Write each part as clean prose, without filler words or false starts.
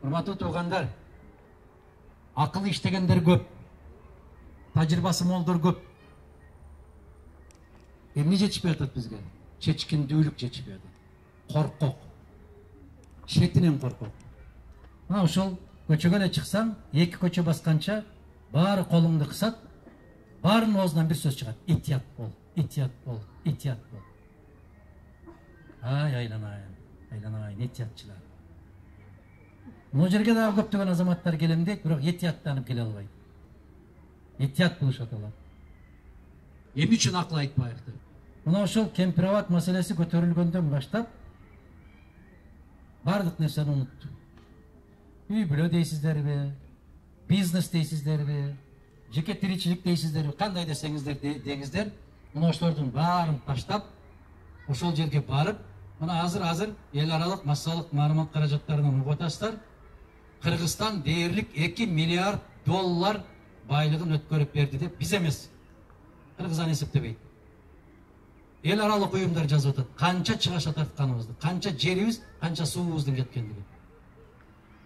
Урматтуу туугандар, акылы иштегендер көп, тажрыйбасы молдор көп. Эмне жетишпей атат бизге? Чечкиндүүлүк жетишпей атат. Коркок. Шетинен коркок. Мына ошол көчөгө эле чыксаң, эки көчө басканча баары колуңду кысат, баарынын оозунан бир сөз чыгат. Этият бол, этият бол, этият бол. Ай, айланайын, айланайын, этиятчылар. Мына жерге дагы көптөгөн азаматтар келем дейт, бирок этияттанып келе албайт. Этият болушат алат. Эмне үчүн акыл айтпайык деп. Мына ошол кемпир-абад маселеси көтөрүлгөндөн баштап бардык нерсени унутту. Үй бүлө дейсиздерби, бизнес дейсиздерби, жеке тиричилик дейсиздерби, кандай десеңиздер деңиздер, мына ошолордун баарын таштап, ошол жерге барып, мына азыр эл аралык массалык маалымат каражаттарынан угуп атасыздар. Кыргызстан дээрлик 2 миллиард доллар байлыгын өткөрүп берди деп биз эмес. Кыргызстан эсептебейт. Эл аралык уюмдар жазып атат. Канча чыгаша тартканыбызды, канча жерибиз, канча суубуздун жеткендиги.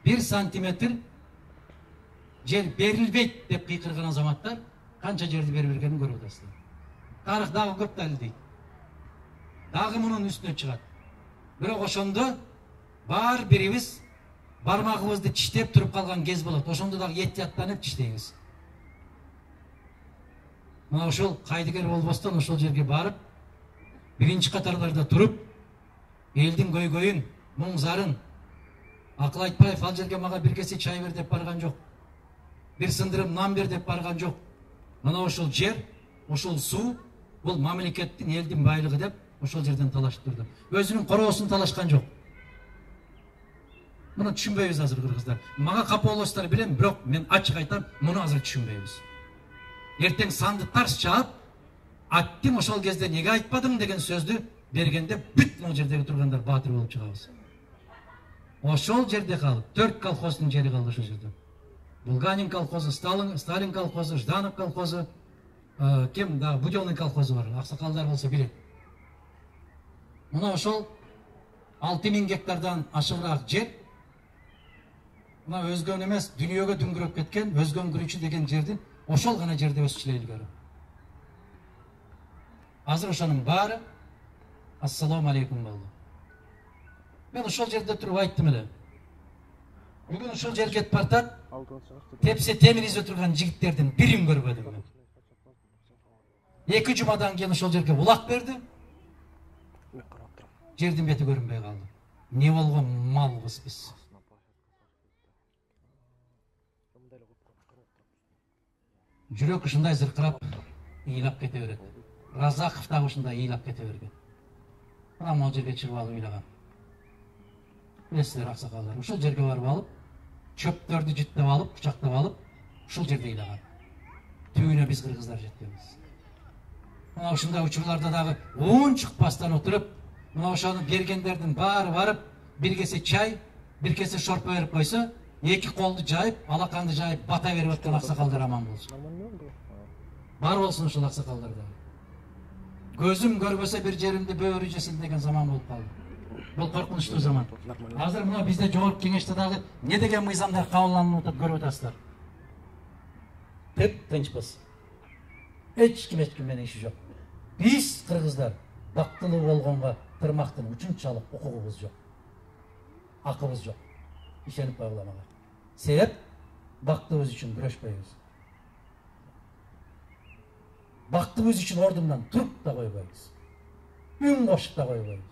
1 сантиметр жер берилбейт деп кыйкырган азаматтар канча жерди берип бергенин көрүп атасыздар. Тарых дагы көп далилдейт. Дагы мунун үстүнө чыгат. Бирок ошондо бар бирибиз бармагыбызды тиштеп туруп калган кез болот. Ошондо дагы этияттанып тиштейбиз. Мына ошол кайдыгер болбостон ошол жерге барып, биринчи катарларда туруп, элдин көйгөйүн, муң зарын, акыл айтпаев ал жерге мага бир кесе чай бер деп барган жок. Бир сындырым нан бер деп барган жок. Мына ошол жер, ошол суу, бул мамлекеттин, элдин байлыгы деп ошол жерден талашып турду. Өзүнүн короосун талашкан жок. Муну түшүнбөйбүз азыр кыргыздар. Мага капа болосуздар билем, бирок мен ачык айтам, муну азыр түшүнбөйбүз. Эртең санды тарс чаап, аттым ошол кезде неге айтпадың деген сөздү бергенде бүт могу жердеги тургандар баатыр болуп чыгабыз. Ошол жерде калып, 4 колхоздун жери калды ошол жерде. Булганин колхозу, Сталин колхозу, Жданов колхозу, кем да Будённый колхозу бар, аксакалдар болсо билет. Мына ошол 6000 гектардан ашыгыраак жер, мына өзгөн эмес, дүйнөгө дүңгүрөп кеткен, өзгөн күрүчү деген жердин ошол гана жерде өсүчүлө илгери. Азыр ошонун баары ассаламу алейкум болду. Мен ошол жерде туруп айттым эле. Бүгүн ошол жерге кетип бартат, тепсе темир изип турган жигиттердин бирин көрбөдүм мен. 2 жумадан кийин ошол жерге улак берди. Жердин бети көрүнбөй калды. Не болгон малбыз биз? Жүрөк ушундай зыркырап, ыйлап кете берет. Разаков дагы ушундай ыйлап кете берген. Мына могу жерге чыгып алып ыйлаган. Билесиздер аксакалдар, ушул жерге барып алып, чөптөрдү жыттап алып, кучактап алып, ушул жерде ыйлаган. Түбүнө биз кыргыздар жеткенбиз. Мына ушундай учурларда дагы уун чыкпастан отуруп, мына ошону бергендердин баары барып, бир кесе чай, бир кесе шорпо берип койсо, 2 колду жайып, алаканды жайып, бата берип өткөн аксакалдар аман болсун. Бар болсун ушул аксакалдарда. Көзүм көрбөсө бир жеримди бөөрү жесин деген заман болуп калды. Бул коркунучтуу заман. Азыр мына бизде жогорку кеңеште дагы не деген мыйзамдар кабылданып атат көрүп атасыздар. Теп тынчпыз. Эч ким менен иши жок. Биз кыргыздар бактылуу болгонго тырмактын учун чалып укугубуз жок. Акыбыз жок. Ишенип койгула мага. Себеп бактыбыз үчүн күрөшпөйбүз. Бактыбыз үчүн ордумдан туруп да койбойбуз. Үн кошуп да койбойбуз.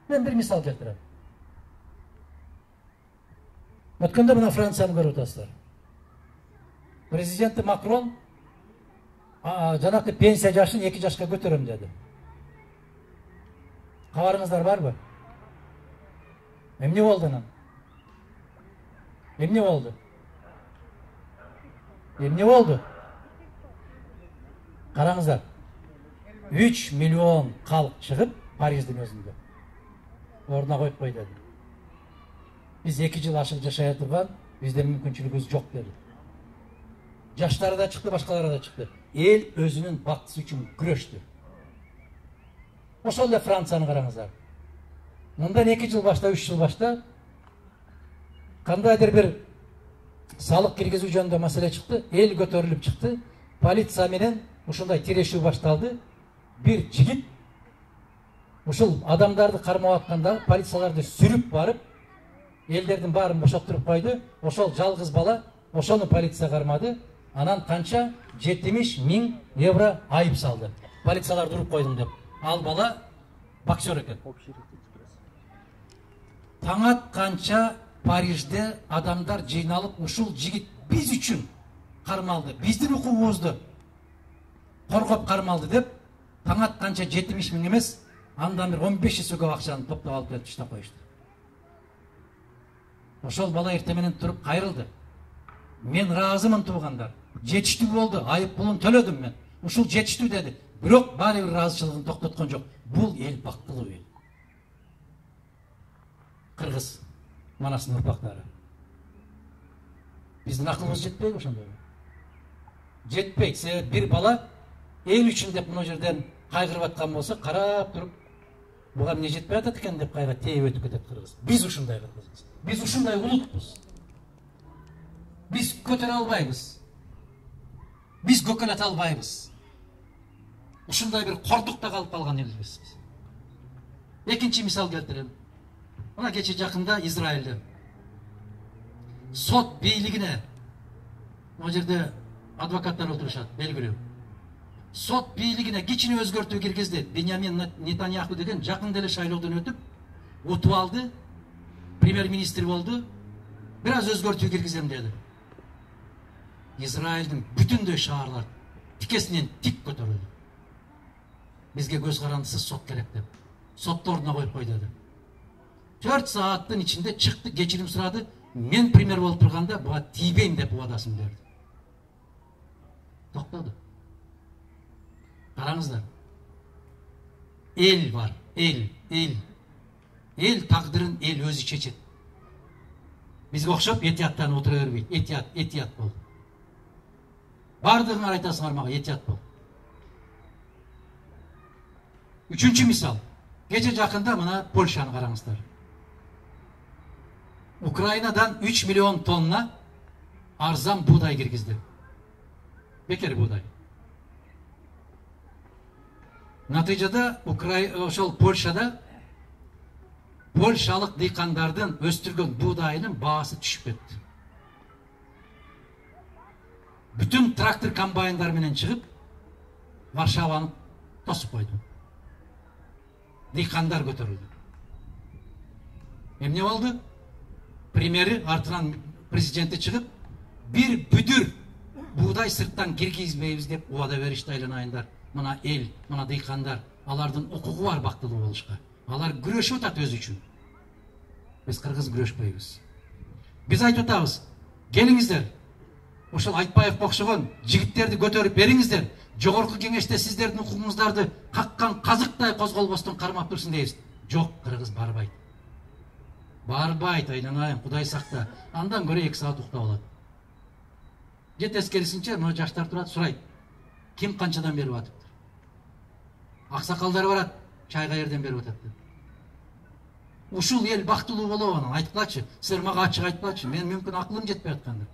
Мен бир мисал келтирем. Өткөндө мына Францияны көрүп атасыздар. Президенти Макрон жанакы пенсия жашын 2 жашка көтөрөм деди. Кабарыңыздар барбы? Эмне болду анан? Эмне болду? Эмне болду? Караңыздар. 3 миллион калк чыгып Париждин өзүндө. Ордуна коюп кой деди. Биз 2 жыл ашык жашай турган, бизде мүмкүнчүлүгүбүз жок деди. Жаштары да чыкты, башкалары да чыкты. Эл өзүнүн бактысы үчүн күрөштү. Ошол эле Францияны караңыздар. Мындан 2 жыл башта, 3 жыл башта кандайдыр бир салык киргизүү жөнүндө маселе чыкты, эл көтөрүлүп чыкты. Полиция менен ушундай тирешүү башталды. Бир жигит ушул адамдарды кармап атканда полицияларды сүрүп барып, элдердин баарын бошоттуруп койду. Ошол жалгыз бала, ошону полиция кармады. Анан канча 70.000 евро айып салды. Полицияларды уруп койдум деп. Ал бала боксер экен. Таң атканча Парижде адамдар жыйналып, ушул жигит биз үчүн кармалды, биздин укугубузду коргоп кармалды деп, таң атканча 70.000 эмес, андан бир 15 эсеге акчаны топтоп алып келип таштап коюшту. Ошол бала эртең менен туруп кайрылды. Мен ыраазымын туугандар. Жетиштүү болду, айып пулун төлөдүм мен. Ушул жетиштүү деди. Бирок баары бир ыраазычылыгын токтоткон жок. Бул эл бактылуу эл. Кыргыз Манастын урпактары. Биздин акылыбыз жетпейби ошондой? Жетпейт. Себеби бир бала эл үчүн деп мына жерден кайгырып аткан болсо, карап туруп, буга эмне жетпей атат экен деп кайга тээп өтүп кетет кыргыз. Биз ушундай кыргызбыз. Биз ушундай улутпуз. Биз көтөрө албайбыз. Биз көкөлөтө албайбыз. Ушундай бир кордукта калып калган элбиз. Экинчи мисал келтирем. Мына кече жакында Израилде сот бийлигине, мына жерде адвокаттар отурушат, белгилүү. Сот бийлигине кичине өзгөртүү киргизди. Беньямин Нетаньяху деген жакында эле шайлоодон өтүп, утуп алды, премьер-министр болду. Бир аз өзгөртүү киргизем деди. Израилдин бүтүндөй шаарлар тикесинен тик көтөрүлдү. Бизге көз карандысыз сот керек деп. Сотты ордуна коюп кой деди. 4 сааттын ичинде чыкты, кечирим сурады. Мен премьер болуп турганда буга тийбейм деп убадасын берди. Токтоду. Караңыздар. Эл бар, эл. Эл тагдырын эл өзү чечет. Бизге окшоп этияттан отура бербейт. Этият бол. Бардыгыңар айтасыңар мага, этият бол. Үчүнчү мисал. Кече жакында мына Польшаны караңыздар. Украинадан 3 миллион тонна арзан буğday киргизди. Бекер буğday. Натыйжада ошол Польшада польшалык дыйкандардын өстүргөн буğdayынын баасы түшүп кетти. Бүтүн трактор комбайндар менен чыгып Варшаваны тосуп койду. Дыйкандар көтөрүлдү. Эмне болду? Премьери артынан президенти чыгып, бир бүдүр буğday сырттан киргизбейбиз деп убада беришти айланайындар. Мына эл, мына дыйкандар, алардын укугу бар бактылуу болушка. Алар күрөшүп атат өзү үчүн. Биз кыргыз күрөшпөйбүз. Биз айтып атабыз, келиңиздер. Ошол Айтпаев окшогон жигиттерди көтөрүп бериңиздер. Жогорку кеңеште сиздердин укугуңуздарды каккан казыктай козголбостон кармап турсун дейбиз. Жок, кыргыз барбайт. Барбайт, айланайын, Кудай сакта. Андан көрө 2 саат уктап алат. Же тескерисинче, мына жаштар турат, сурайт. Ким канчадан берип атыптыр? Аксакалдар барат, чайга эрден берип атат. Ушул эл бактылуу болобу анан айткылачы. Силер мага ачык айтпачы. Мен мүмкүн акылым жетпей аткандыр.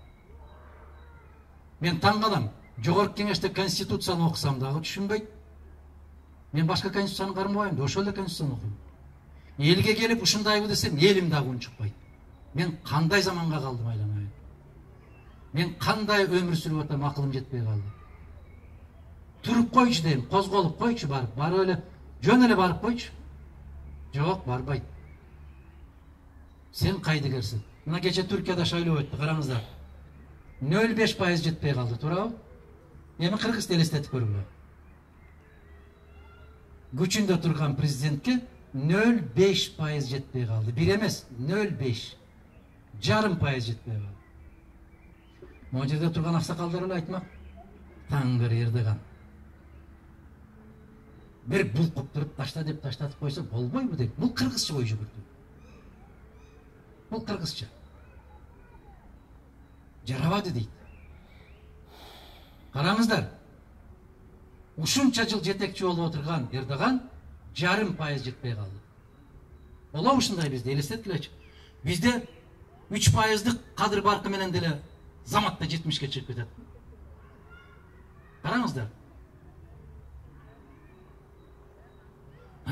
Мен таң калам. Жогорку кеңеште конституцияны окусам дагы түшүнбөйт. Мен башка конституцияны кармабайм, ошол эле конституцияны окуйм. Элге келип ушундайбы десем, элим дагы унчукпайт. Мен кандай заманга калдым айланайын. Мен кандай өмүр сүрүп атам, акылым жетпей калды. Туруп койчу дейм, козголуп койчу барып эле, жөн эле барып койчу. Жок, барбайт. Сен кайдыгерсиң. Мына кече Түркияда шайлоо өттү, караңыздар. 0,5% жетпей калды, туурабы? Эми кыргыз элестетип көргүлө. Күчүндө турган президентке 0,5% жетпей калды. Бир эмес, 0,5. Жарым пайыз жетпей калды. Могу жерде турган аксакалдар эле айтмак. Таңгыр Эрдоган. Бир булкуп туруп ташта деп таштатып койсо болбойбу дейт. Бул кыргызча ой жүгүртүү. Бул кыргызча. Жарабады дейт. Караңыздар. Ушунча жыл жетекчи болуп отурган Эрдоган жарым пайыз жетпей калды. Болобу ушундай бизде элестеткилечи. Бизде 3%'lık kadr barkı menен деле заматта 70'ke çıkıp кетет. Karаңыздар.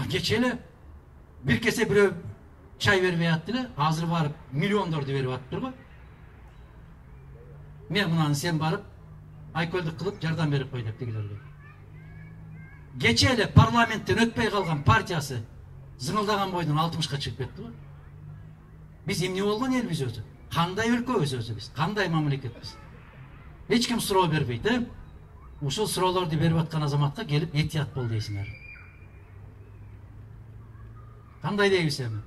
Geçeli bir kese birөө çay vermей атты эле, азыр барып миллиондорду берип атыптыр го. Мен мынаны сен барып айкөлдүк кылып жардам берип кой деп тигилерге. Geçeli парламенттен өтпөй калган партиясы зыңылдаган бойдон 60'ка чыгып кетти го. Биз эмне болгон элбиз өзү? Кандай өлкөбүз өзү биз? Кандай мамлекетпиз? Эч ким суроо бербейт, э? Ушул суроолорду берип аткан азаматка келип этият бол дейсиңер. Кандай дейбиз эми?